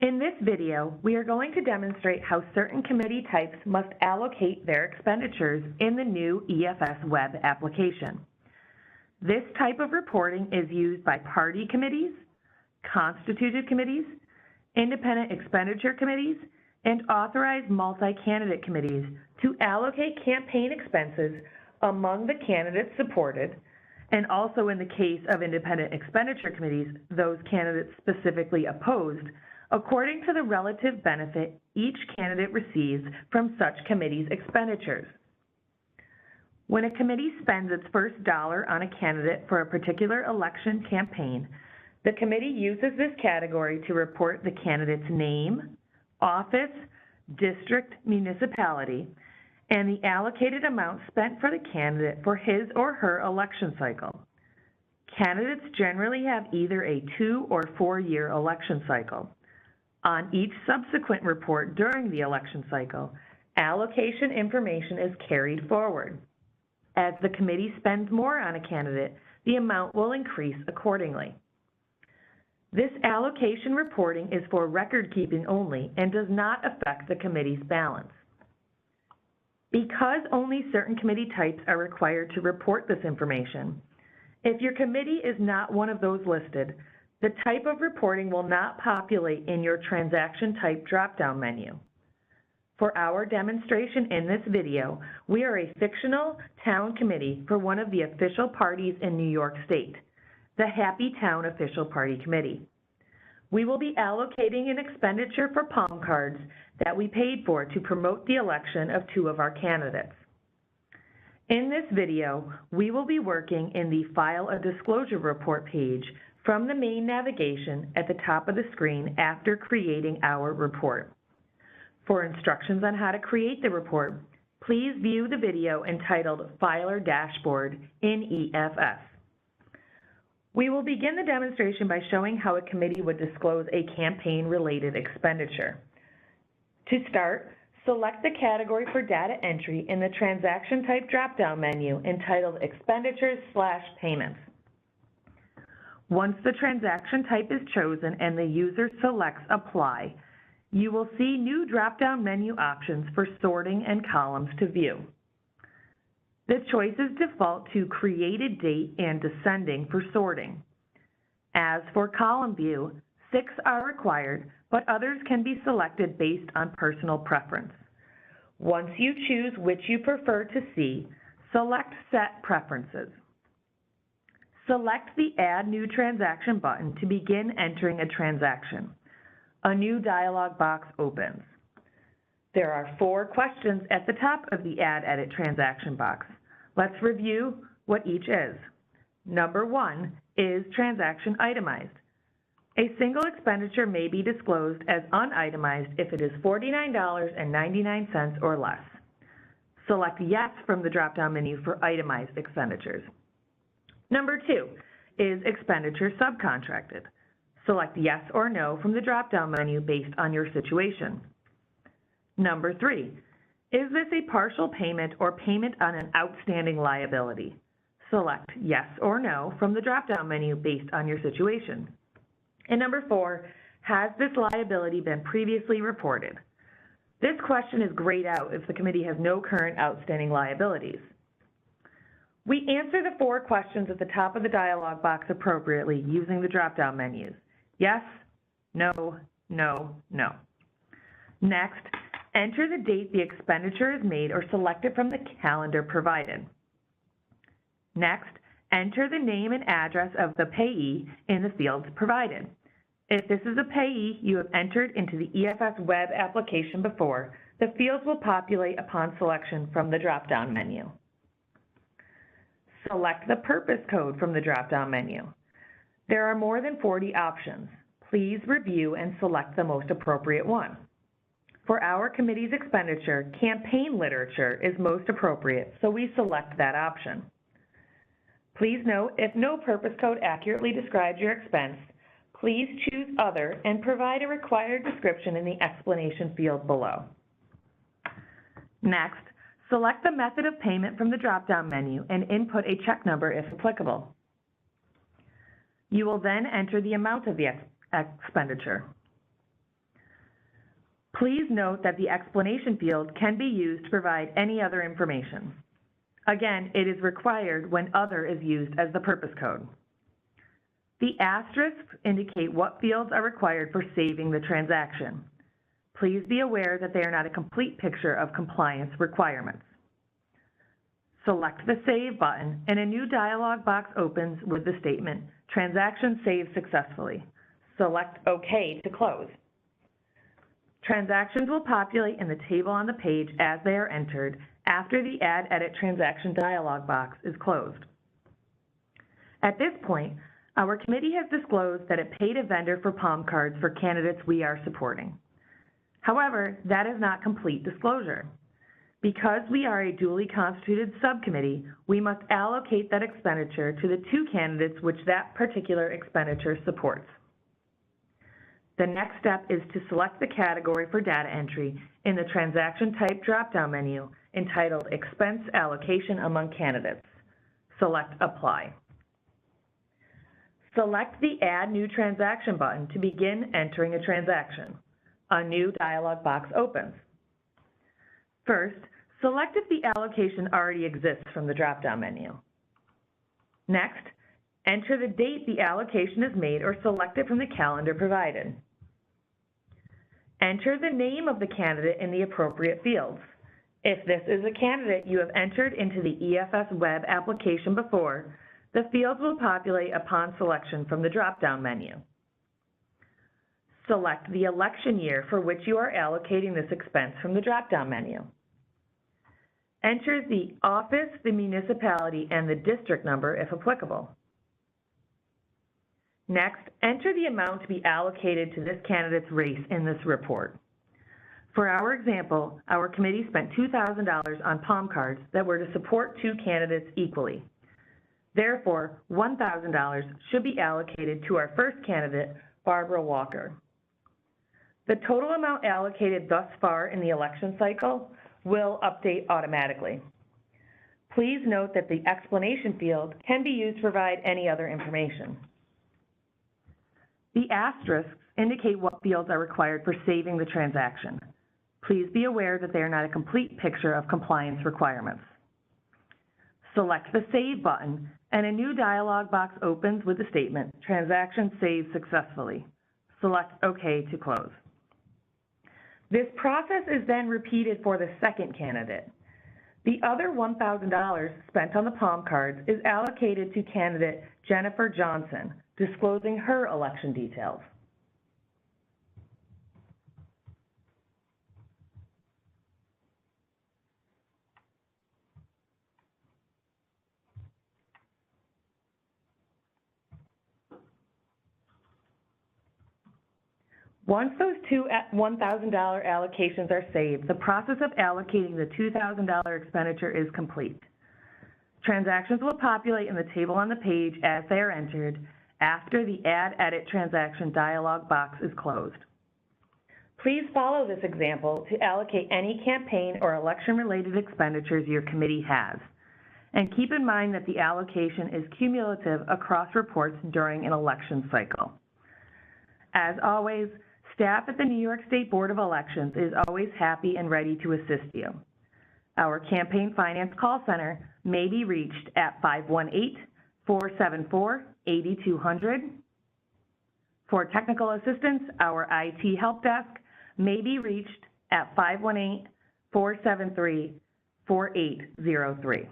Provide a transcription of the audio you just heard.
In this video, we are going to demonstrate how certain committee types must allocate their expenditures in the new EFS web application. This type of reporting is used by party committees, constituted committees, independent expenditure committees, and authorized multi-candidate committees to allocate campaign expenses among the candidates supported, and also in the case of independent expenditure committees, those candidates specifically opposed, according to the relative benefit each candidate receives from such committee's expenditures. When a committee spends its first dollar on a candidate for a particular election campaign, the committee uses this category to report the candidate's name, office, district, municipality, and the allocated amount spent for the candidate for his or her election cycle. Candidates generally have either a 2- or 4-year election cycle. On each subsequent report during the election cycle, allocation information is carried forward. As the committee spends more on a candidate, the amount will increase accordingly. This allocation reporting is for record keeping only and does not affect the committee's balance. Because only certain committee types are required to report this information, if your committee is not one of those listed, the type of reporting will not populate in your transaction type drop-down menu. For our demonstration in this video, we are a fictional town committee for one of the official parties in New York State, the Happy Town Official Party Committee. We will be allocating an expenditure for palm cards that we paid for to promote the election of 2 of our candidates. In this video, we will be working in the File a Disclosure Report page from the main navigation at the top of the screen after creating our report. For instructions on how to create the report, please view the video entitled Filer Dashboard in EFS. We will begin the demonstration by showing how a committee would disclose a campaign-related expenditure. To start, select the category for data entry in the Transaction Type drop-down menu entitled Expenditures/Payments. Once the transaction type is chosen and the user selects Apply, you will see new drop-down menu options for sorting and columns to view. The choices default to Created Date and Descending for sorting. As for column view, 6 are required, but others can be selected based on personal preference. Once you choose which you prefer to see, select Set Preferences. Select the Add New Transaction button to begin entering a transaction. A new dialog box opens. There are 4 questions at the top of the Add Edit Transaction box. Let's review what each is. Number 1 is transaction itemized. A single expenditure may be disclosed as unitemized if it is $49.99 or less. Select Yes from the drop-down menu for itemized expenditures. Number 2 is expenditure subcontracted. Select Yes or No from the drop-down menu based on your situation. Number 3, is this a partial payment or payment on an outstanding liability? Select Yes or No from the drop-down menu based on your situation. And number 4, has this liability been previously reported? This question is grayed out if the committee has no current outstanding liabilities. We answer the 4 questions at the top of the dialog box appropriately using the drop-down menus. Yes, no, no, no. Next, enter the date the expenditure is made or select it from the calendar provided. Next, enter the name and address of the payee in the fields provided. If this is a payee you have entered into the EFS web application before, the fields will populate upon selection from the drop-down menu. Select the purpose code from the drop-down menu. There are more than 40 options. Please review and select the most appropriate one. For our committee's expenditure, campaign literature is most appropriate, so we select that option. Please note, if no purpose code accurately describes your expense, please choose Other and provide a required description in the explanation field below. Next, select the method of payment from the drop-down menu and input a check number if applicable. You will then enter the amount of the expenditure. Please note that the explanation field can be used to provide any other information. Again, it is required when other is used as the purpose code. The asterisks indicate what fields are required for saving the transaction. Please be aware that they are not a complete picture of compliance requirements. Select the Save button and a new dialog box opens with the statement, "Transaction saved successfully." Select OK to close. Transactions will populate in the table on the page as they are entered after the Add Edit Transaction dialog box is closed. At this point, our committee has disclosed that it paid a vendor for palm cards for candidates we are supporting. However, that is not complete disclosure. Because we are a duly constituted subcommittee, we must allocate that expenditure to the two candidates which that particular expenditure supports. The next step is to select the category for data entry in the transaction type drop-down menu entitled Expense Allocation Among Candidates. Select Apply. Select the Add New Transaction button to begin entering a transaction. A new dialog box opens. First, select if the allocation already exists from the drop-down menu. Next, enter the date the allocation is made or select it from the calendar provided. Enter the name of the candidate in the appropriate fields. If this is a candidate you have entered into the EFS web application before, the fields will populate upon selection from the drop-down menu. Select the election year for which you are allocating this expense from the drop-down menu. Enter the office, the municipality, and the district number if applicable. Next, enter the amount to be allocated to this candidate's race in this report. For our example, our committee spent $2,000 on palm cards that were to support two candidates equally. Therefore, $1,000 should be allocated to our first candidate, Barbara Walker. The total amount allocated thus far in the election cycle will update automatically. Please note that the explanation field can be used to provide any other information. The asterisks indicate what fields are required for saving the transaction. Please be aware that they are not a complete picture of compliance requirements. Select the Save button, and a new dialog box opens with the statement, "Transaction saved successfully." Select OK to close. This process is then repeated for the second candidate. The other $1,000 spent on the palm cards is allocated to candidate Jennifer Johnson, disclosing her election details. Once those two $1,000 allocations are saved, the process of allocating the $2,000 expenditure is complete. Transactions will populate in the table on the page as they are entered after the Add Edit Transaction dialog box is closed. Please follow this example to allocate any campaign or election-related expenditures your committee has. And keep in mind that the allocation is cumulative across reports during an election cycle. As always, staff at the New York State Board of Elections is always happy and ready to assist you. Our Campaign Finance Call Center may be reached at 518-474-8200. For technical assistance, our IT Help Desk may be reached at 518-473-4803.